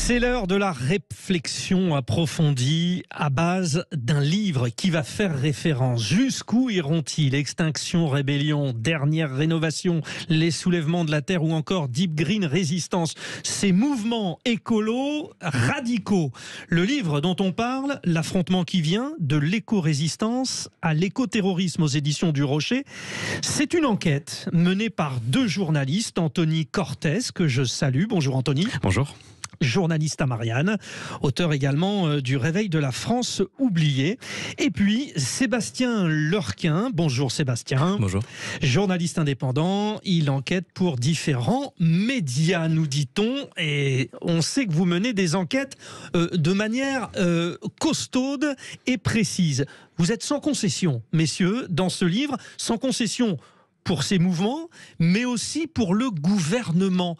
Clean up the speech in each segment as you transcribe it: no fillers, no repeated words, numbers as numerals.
C'est l'heure de la réflexion approfondie à base d'un livre qui va faire référence. Jusqu'où iront-ils? Extinction, rébellion, dernière rénovation, les soulèvements de la terre ou encore Deep Green Résistance. Ces mouvements écolos radicaux. Le livre dont on parle, l'affrontement qui vient de l'éco-résistance à l'écoterrorisme aux éditions du Rocher. C'est une enquête menée par deux journalistes, Anthony Cortez, que je salue. Bonjour Anthony. Bonjour. Journaliste à Marianne, auteur également du Réveil de la France oubliée. Et puis Sébastien Lurquin. Bonjour Sébastien. Bonjour. Journaliste indépendant, il enquête pour différents médias, nous dit-on. Et on sait que vous menez des enquêtes de manière costaude et précise. Vous êtes sans concession, messieurs, dans ce livre, sans concession pour ces mouvements, mais aussi pour le gouvernement.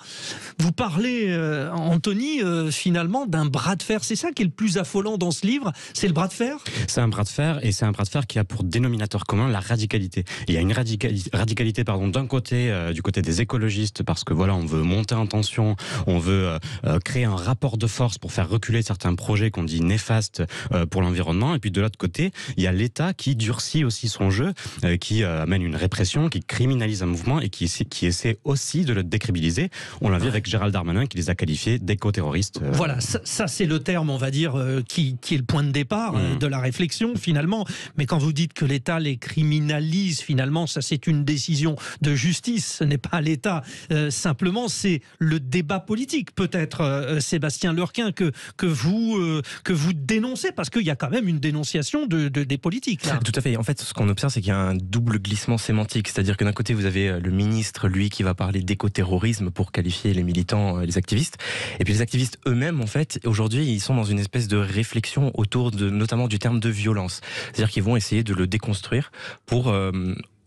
Vous parlez, Anthony, finalement d'un bras de fer. C'est ça qui est le plus affolant dans ce livre, c'est le bras de fer? C'est un bras de fer, et c'est un bras de fer qui a pour dénominateur commun la radicalité. Il y a une radicalité d'un côté, du côté des écologistes, parce que voilà, on veut monter en tension, on veut créer un rapport de force pour faire reculer certains projets qu'on dit néfastes pour l'environnement. Et puis de l'autre côté, il y a l'État qui durcit aussi son jeu, qui amène une répression, qui criminalise un mouvement et qui essaie aussi de le décrédibiliser. On l'a vu avec Gérald Darmanin qui les a qualifiés d'éco-terroristes. Voilà, ça c'est le terme, on va dire, qui est le point de départ de la réflexion finalement. Mais quand vous dites que l'État les criminalise, finalement, ça c'est une décision de justice. Ce n'est pas l'État. Simplement, c'est le débat politique, peut-être, Sébastien Lurquin, que vous dénoncez, parce qu'il y a quand même une dénonciation des politiques. Là. Tout à fait. En fait, ce qu'on observe, c'est qu'il y a un double glissement sémantique. C'est-à-dire que d'un côté, vous avez le ministre, lui, qui va parler d'écoterrorisme pour qualifier les militants, les activistes. Et puis les activistes eux-mêmes, en fait, aujourd'hui, ils sont dans une espèce de réflexion autour notamment du terme de violence. C'est-à-dire qu'ils vont essayer de le déconstruire pour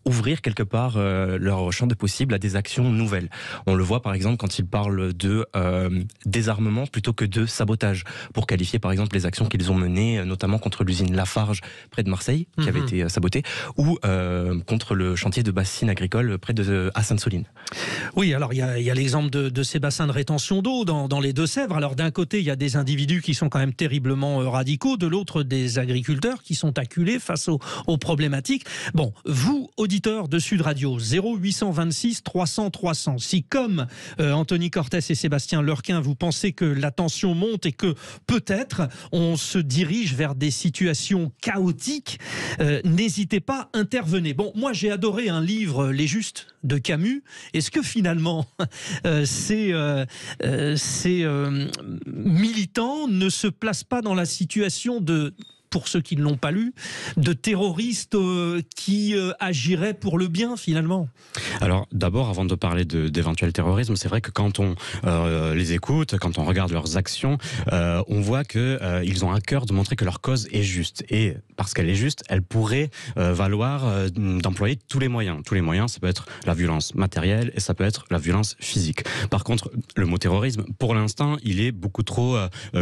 ouvrir quelque part leur champ de possible à des actions nouvelles. On le voit par exemple quand ils parlent de désarmement plutôt que de sabotage, pour qualifier par exemple les actions qu'ils ont menées, notamment contre l'usine Lafarge près de Marseille, qui avait été sabotée, ou contre le chantier de bassine agricole près à Sainte-Soline. Oui, alors il y a l'exemple de ces bassins de rétention d'eau dans les Deux-Sèvres. Alors d'un côté, il y a des individus qui sont quand même terriblement radicaux, de l'autre, des agriculteurs qui sont acculés face aux problématiques. Bon, vous, auditeurs de Sud Radio, 0826 300 300. Si comme Anthony Cortez et Sébastien Lurquin, vous pensez que la tension monte et que peut-être on se dirige vers des situations chaotiques, n'hésitez pas, intervenez. Bon, moi j'ai adoré un livre, Les Justes de Camus. Est-ce que finalement ces militants ne se placent pas dans la situation de, pour ceux qui ne l'ont pas lu, de terroristes qui agiraient pour le bien finalement? Alors d'abord, avant de parler d'éventuel terrorisme, c'est vrai que quand on les écoute, quand on regarde leurs actions, on voit qu'ils ont à cœur de montrer que leur cause est juste. Et parce qu'elle est juste, elle pourrait valoir d'employer tous les moyens. Tous les moyens, ça peut être la violence matérielle et ça peut être la violence physique. Par contre, le mot terrorisme, pour l'instant, il est beaucoup trop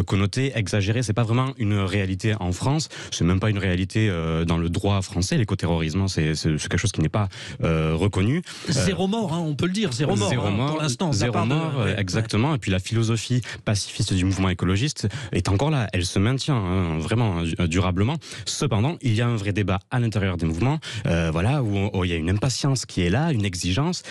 connoté, exagéré. C'est pas vraiment une réalité en France. C'est même pas une réalité dans le droit français, l'écoterrorisme. C'est quelque chose qui n'est pas reconnu. Zéro mort, hein, on peut le dire. Zéro mort pour l'instant. Zéro mort, exactement. Et puis la philosophie pacifiste du mouvement écologiste est encore là. Elle se maintient vraiment durablement. Cependant, il y a un vrai débat à l'intérieur des mouvements, voilà, où il y a une impatience qui est là, une exigence.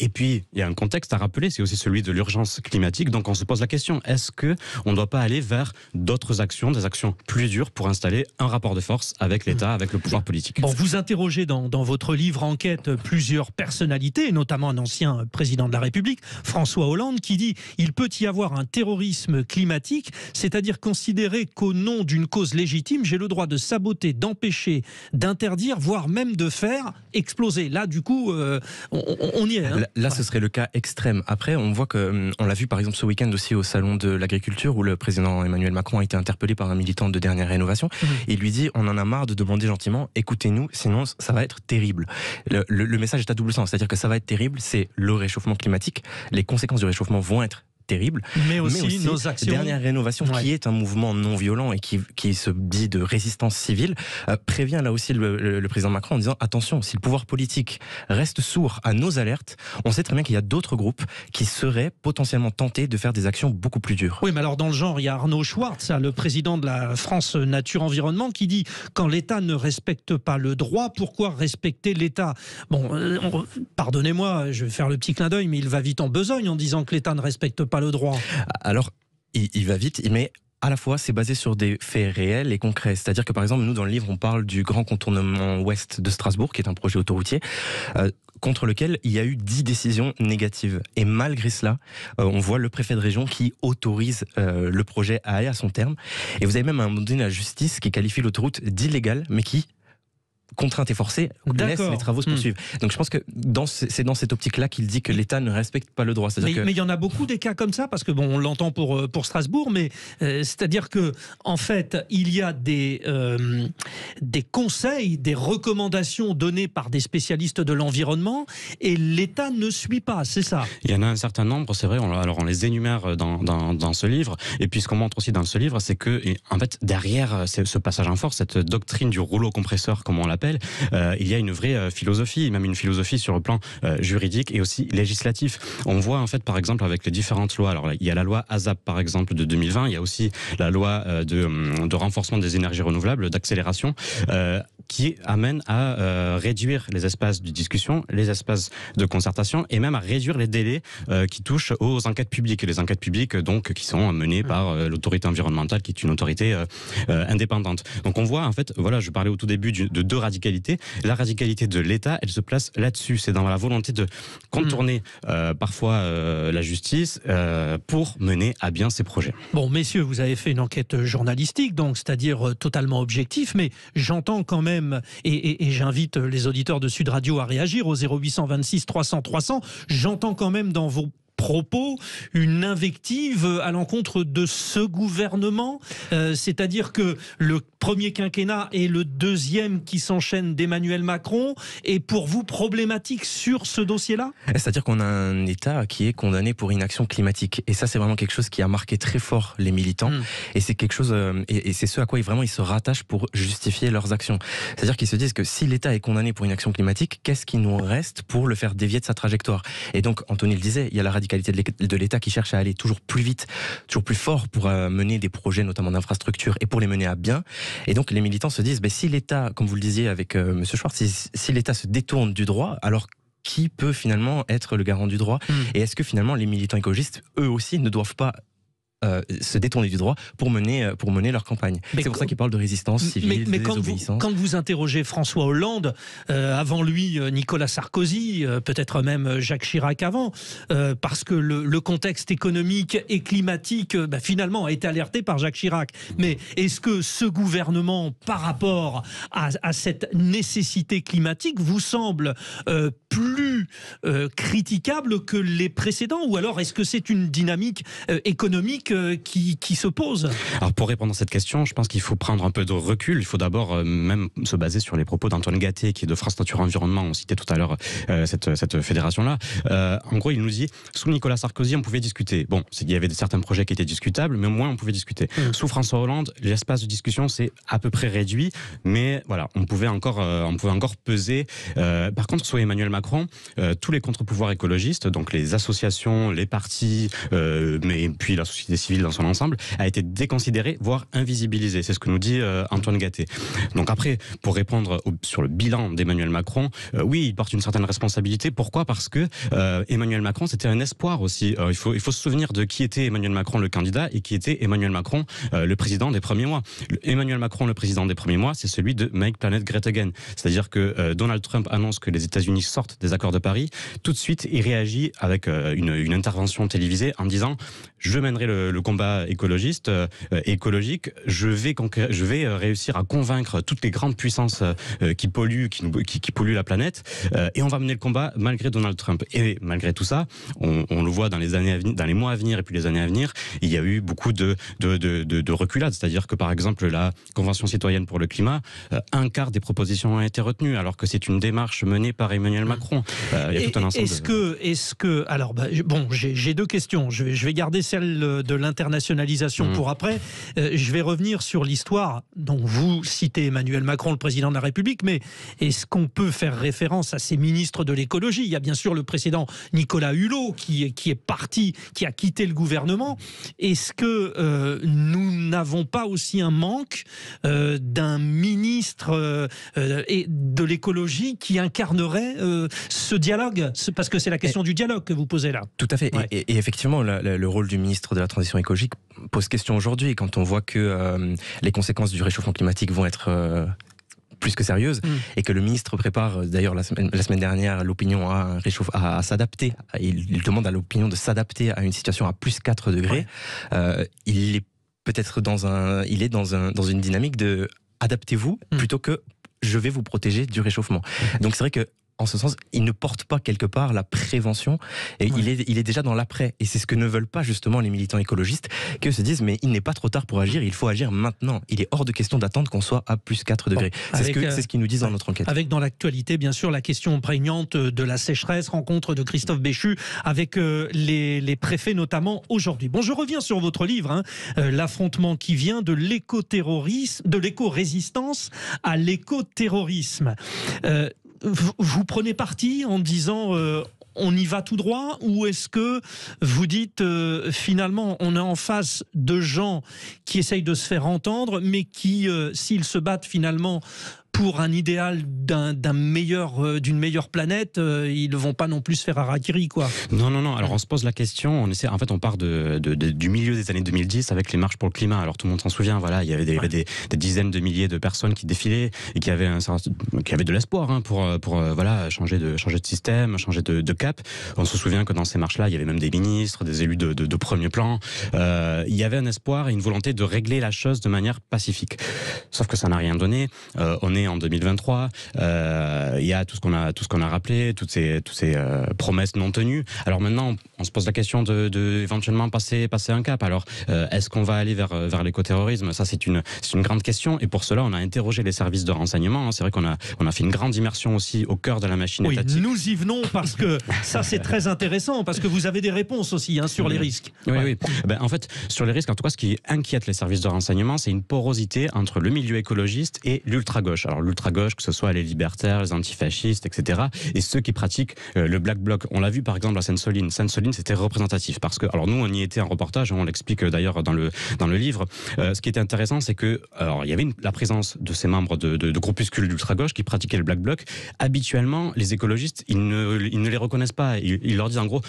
Et puis, il y a un contexte à rappeler, c'est aussi celui de l'urgence climatique. Donc on se pose la question, est-ce qu'on ne doit pas aller vers d'autres actions, des actions plus dures pour installer un rapport de force avec l'État, avec le pouvoir politique? Bon, vous interrogez dans votre livre Enquête plusieurs personnalités, notamment un ancien président de la République, François Hollande, qui dit « Il peut y avoir un terrorisme climatique, c'est-à-dire considérer qu'au nom d'une cause légitime, j'ai le droit de saboter, d'empêcher, d'interdire, voire même de faire exploser. » Là, du coup, on y est. Hein. Là, ce serait le cas extrême. Après, on voit que, on l'a vu par exemple ce week-end aussi au salon de l'agriculture, où le président Emmanuel Macron a été interpellé par un militant de Dernière Rénovation. Il lui dit, on en a marre de demander gentiment, écoutez-nous, sinon ça va être terrible. Le message est à double sens, c'est-à-dire que ça va être terrible, c'est le réchauffement climatique. Les conséquences du réchauffement vont être terrible. Mais aussi nos actions. Dernière Rénovation, qui est un mouvement non violent et qui se dit de résistance civile, prévient là aussi le président Macron en disant attention, si le pouvoir politique reste sourd à nos alertes, on sait très bien qu'il y a d'autres groupes qui seraient potentiellement tentés de faire des actions beaucoup plus dures. Oui, mais alors dans le genre, il y a Arnaud Schwartz, le président de la France Nature Environnement, qui dit quand l'État ne respecte pas le droit, pourquoi respecter l'État? Bon, pardonnez-moi, je vais faire le petit clin d'œil, mais il va vite en besogne en disant que l'État ne respecte pas le droit. Alors, il va vite, mais à la fois, c'est basé sur des faits réels et concrets. C'est-à-dire que, par exemple, nous, dans le livre, on parle du grand contournement ouest de Strasbourg, qui est un projet autoroutier, contre lequel il y a eu 10 décisions négatives. Et malgré cela, on voit le préfet de région qui autorise le projet à aller à son terme. Et vous avez même à un moment donné la justice qui qualifie l'autoroute d'illégale, mais qui, contrainte et forcée, laisse les travaux se poursuivre. Donc je pense que c'est dans cette optique-là qu'il dit que l'État ne respecte pas le droit. Mais il y en a beaucoup des cas comme ça, parce que bon, on l'entend pour Strasbourg, mais c'est-à-dire que en fait, il y a des conseils, des recommandations données par des spécialistes de l'environnement, et l'État ne suit pas, c'est ça? Il y en a un certain nombre, c'est vrai. Alors on les énumère dans ce livre, et puis ce qu'on montre aussi dans ce livre, c'est que en fait derrière ce passage en force, cette doctrine du rouleau compresseur, comme on l'appelle, il y a une vraie philosophie, même une philosophie sur le plan juridique et aussi législatif. On voit en fait par exemple avec les différentes lois, alors il y a la loi ASAP par exemple de 2020, il y a aussi la loi de renforcement des énergies renouvelables, d'accélération, qui amène à réduire les espaces de discussion, les espaces de concertation et même à réduire les délais qui touchent aux enquêtes publiques. Les enquêtes publiques donc qui sont menées par l'autorité environnementale, qui est une autorité indépendante. Donc on voit en fait, voilà, je parlais au tout début de deux radicalités. La radicalité de l'État, elle se place là-dessus. C'est dans la volonté de contourner parfois la justice pour mener à bien ses projets. Bon, messieurs, vous avez fait une enquête journalistique, donc c'est-à-dire totalement objectif, mais j'entends quand même, et j'invite les auditeurs de Sud Radio à réagir au 0826 300 300, j'entends quand même dans vos propos une invective à l'encontre de ce gouvernement, c'est-à-dire que le premier quinquennat et le deuxième qui s'enchaîne d'Emmanuel Macron est pour vous problématique sur ce dossier-là? C'est-à-dire qu'on a un État qui est condamné pour inaction climatique, et ça c'est vraiment quelque chose qui a marqué très fort les militants, et c'est quelque chose, et c'est ce à quoi ils se rattachent pour justifier leurs actions. C'est-à-dire qu'ils se disent que si l'État est condamné pour inaction climatique, qu'est-ce qui nous reste pour le faire dévier de sa trajectoire? Et donc Anthony le disait, il y a la radicalité de l'État qui cherche à aller toujours plus vite, toujours plus fort pour mener des projets notamment d'infrastructure et pour les mener à bien. Et donc les militants se disent, si l'État, comme vous le disiez avec M. Schwartz, si l'État se détourne du droit, alors qui peut finalement être le garant du droit? Et est-ce que finalement les militants écologistes, eux aussi, ne doivent pas se détourner du droit pour mener leur campagne? C'est pour ça qu'ils parlent de résistance civile, mais désobéissance. Quand vous interrogez François Hollande, avant lui Nicolas Sarkozy, peut-être même Jacques Chirac avant, parce que le contexte économique et climatique finalement a été alerté par Jacques Chirac. Mais est-ce que ce gouvernement, par rapport à cette nécessité climatique, vous semble plus critiquable que les précédents, ou alors est-ce que c'est une dynamique économique qui se pose? Alors pour répondre à cette question, je pense qu'il faut prendre un peu de recul. Il faut d'abord même se baser sur les propos d'Antoine Gatté, qui est de France Nature Environnement. On citait tout à l'heure cette fédération-là. En gros, il nous dit, sous Nicolas Sarkozy, on pouvait discuter. Bon, il y avait certains projets qui étaient discutables, mais au moins on pouvait discuter. Sous François Hollande, l'espace de discussion s'est à peu près réduit, mais voilà, on pouvait encore peser. Par contre, sous Emmanuel Macron, tous les contre-pouvoirs écologistes, donc les associations, les partis, mais puis la société civile dans son ensemble, a été déconsidérée, voire invisibilisée. C'est ce que nous dit Antoine Gatté. Donc après, pour répondre sur le bilan d'Emmanuel Macron, oui, il porte une certaine responsabilité. Pourquoi? Parce que Emmanuel Macron, c'était un espoir aussi. Il faut se souvenir de qui était Emmanuel Macron, le candidat, et qui était Emmanuel Macron, le président des premiers mois. Emmanuel Macron, le président des premiers mois, c'est celui de Make Planet Great Again. C'est-à-dire que Donald Trump annonce que les États-Unis sortent des accords de Paris. Tout de suite, il réagit avec une intervention télévisée en disant: je mènerai le combat écologiste, écologique. Je vais réussir à convaincre toutes les grandes puissances qui polluent la planète, et on va mener le combat malgré Donald Trump. Et malgré tout ça, on le voit dans les mois à venir et puis les années à venir, il y a eu beaucoup de reculades. C'est-à-dire que par exemple la Convention citoyenne pour le climat, un quart des propositions ont été retenues, alors que c'est une démarche menée par Emmanuel Macron. Il y a tout un ensemble. Alors bon, j'ai deux questions. Je vais garder celle de l'internationalisation pour après. Je vais revenir sur l'histoire. Donc vous citez Emmanuel Macron, le président de la République, mais est-ce qu'on peut faire référence à ces ministres de l'écologie? Il y a bien sûr le précédent Nicolas Hulot qui est parti, qui a quitté le gouvernement. Est-ce que nous n'avons pas aussi un manque d'un ministre de l'écologie qui incarnerait ce dialogue? Parce que c'est la question du dialogue que vous posez là. Tout à fait. Ouais. Et effectivement, le rôle du ministre de la Transition écologique pose question aujourd'hui, quand on voit que les conséquences du réchauffement climatique vont être plus que sérieuse, et que le ministre prépare, d'ailleurs la semaine dernière, l'opinion à s'adapter. Il demande à l'opinion de s'adapter à une situation à plus 4 degrés. Il est peut-être dans une dynamique de adaptez-vous plutôt que je vais vous protéger du réchauffement. Donc c'est vrai que en ce sens, il ne porte pas quelque part la prévention, et il est déjà dans l'après. Et c'est ce que ne veulent pas justement les militants écologistes, qui se disent mais il n'est pas trop tard pour agir, il faut agir maintenant. Il est hors de question d'attendre qu'on soit à plus 4 degrés. C'est ce qu'ils nous disent dans notre enquête. Avec dans l'actualité, bien sûr, la question prégnante de la sécheresse, rencontre de Christophe Béchu avec les préfets notamment aujourd'hui. Bon, je reviens sur votre livre, l'affrontement qui vient de l'écoterrorisme, de l'éco-résistance à l'écoterrorisme. Vous prenez parti en disant on y va tout droit, ou est-ce que vous dites finalement on est en face de gens qui essayent de se faire entendre mais qui, s'ils se battent finalement pour un idéal d'une meilleure planète, ils ne vont pas non plus se faire harakiri, quoi. Non. Alors on se pose la question, on part du milieu des années 2010 avec les marches pour le climat. Alors tout le monde s'en souvient, voilà, il y avait des dizaines de milliers de personnes qui défilaient et qui avaient de l'espoir pour changer de système, changer de cap. On se souvient que dans ces marches-là, il y avait même des ministres, des élus de premier plan. Il y avait un espoir et une volonté de régler la chose de manière pacifique. Sauf que ça n'a rien donné. On est en 2023, il y a tout ce qu'on a rappelé, toutes ces promesses non tenues. Alors maintenant, on se pose la question de éventuellement passer un cap. Alors, est-ce qu'on va aller vers l'écoterrorisme? Ça, c'est une grande question. Et pour cela, on a interrogé les services de renseignement. C'est vrai qu'on a fait une grande immersion aussi au cœur de la machine étatique. Oui, nous y venons parce que ça, c'est très intéressant, parce que vous avez des réponses aussi sur les risques. Oui. En fait, sur les risques, en tout cas, ce qui inquiète les services de renseignement, c'est une porosité entre le milieu écologiste et l'ultra-gauche. Alors l'ultra-gauche, que ce soit les libertaires, les antifascistes, etc. et ceux qui pratiquent le Black Bloc. On l'a vu par exemple à Sainte-Soline. Sainte-Soline, c'était représentatif parce que, alors nous, on y était en reportage, on l'explique d'ailleurs dans le livre. Ce qui était intéressant, c'est que, alors il y avait la présence de ces membres de groupuscules d'ultra-gauche qui pratiquaient le Black Bloc. Habituellement, les écologistes, ils ne les reconnaissent pas. Ils leur disent en gros,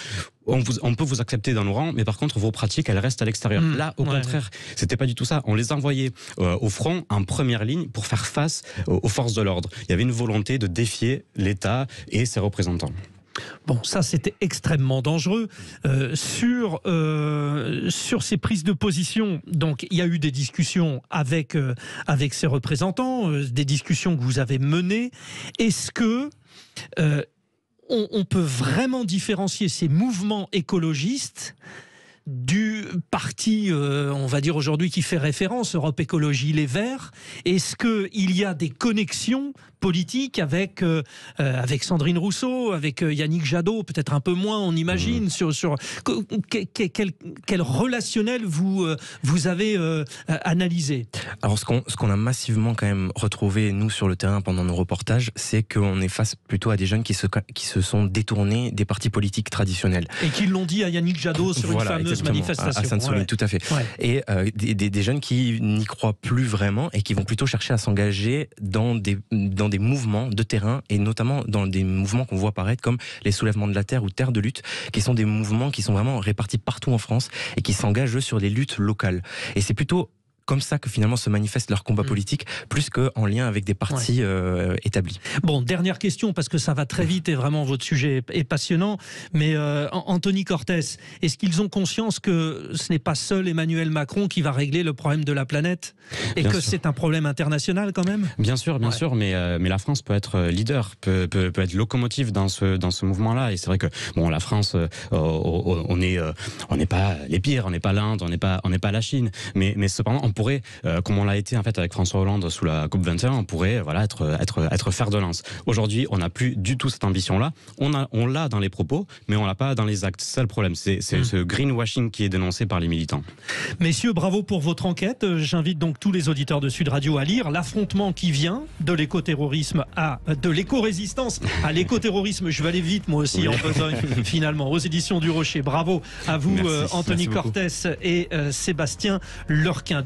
on peut vous accepter dans nos rangs, mais par contre, vos pratiques, elles restent à l'extérieur. Là, au contraire, c'était pas du tout ça. On les envoyait au front, en première ligne, pour faire face aux forces de l'ordre. Il y avait une volonté de défier l'État et ses représentants. Bon, ça c'était extrêmement dangereux. Sur ces prises de position, donc il y a eu des discussions avec ces représentants, des discussions que vous avez menées. Est-ce que on peut vraiment différencier ces mouvements écologistes du parti, on va dire aujourd'hui, qui fait référence, Europe Écologie Les Verts? Est-ce qu'il y a des connexions politiques avec Sandrine Rousseau, avec Yannick Jadot, peut-être un peu moins, on imagine, sur quel relationnel vous avez analysé? Alors ce qu'on a massivement quand même retrouvé, nous, sur le terrain pendant nos reportages, c'est qu'on est face plutôt à des jeunes qui se sont détournés des partis politiques traditionnels. Et qui l'ont dit à Yannick Jadot sur une fameuse manifestation. À Sainte-Soline, tout à fait. Ouais. Et des jeunes qui n'y croient plus vraiment et qui vont plutôt chercher à s'engager dans des mouvements de terrain, et notamment dans des mouvements qu'on voit apparaître comme les soulèvements de la terre ou Terre de lutte, qui sont des mouvements qui sont vraiment répartis partout en France et qui s'engagent sur les luttes locales. Et c'est plutôt comme ça que finalement se manifestent leurs combats politiques, plus qu'en lien avec des partis établis. Bon, dernière question, parce que ça va très vite et vraiment votre sujet est passionnant, mais Anthony Cortés, est-ce qu'ils ont conscience que ce n'est pas seul Emmanuel Macron qui va régler le problème de la planète, et bien que c'est un problème international quand même? Bien sûr, mais la France peut être leader, peut être locomotive dans ce mouvement-là, et c'est vrai que bon, la France, on n'est pas les pires, on n'est pas l'Inde, on n'est pas la Chine, mais cependant on pourrait, comme on l'a été en fait avec François Hollande sous la COP 21, on pourrait voilà être fer de lance. Aujourd'hui, on n'a plus du tout cette ambition-là. On l'a dans les propos, mais on l'a pas dans les actes. C'est ça le problème. C'est ce greenwashing qui est dénoncé par les militants. Messieurs, bravo pour votre enquête. J'invite donc tous les auditeurs de Sud Radio à lire l'affrontement qui vient de l'écoterrorisme de l'éco-résistance à l'écoterrorisme. Je vais aller vite moi aussi en besogne finalement aux éditions du Rocher. Bravo à vous, Merci Anthony beaucoup. Cortès et Sébastien Lurquin.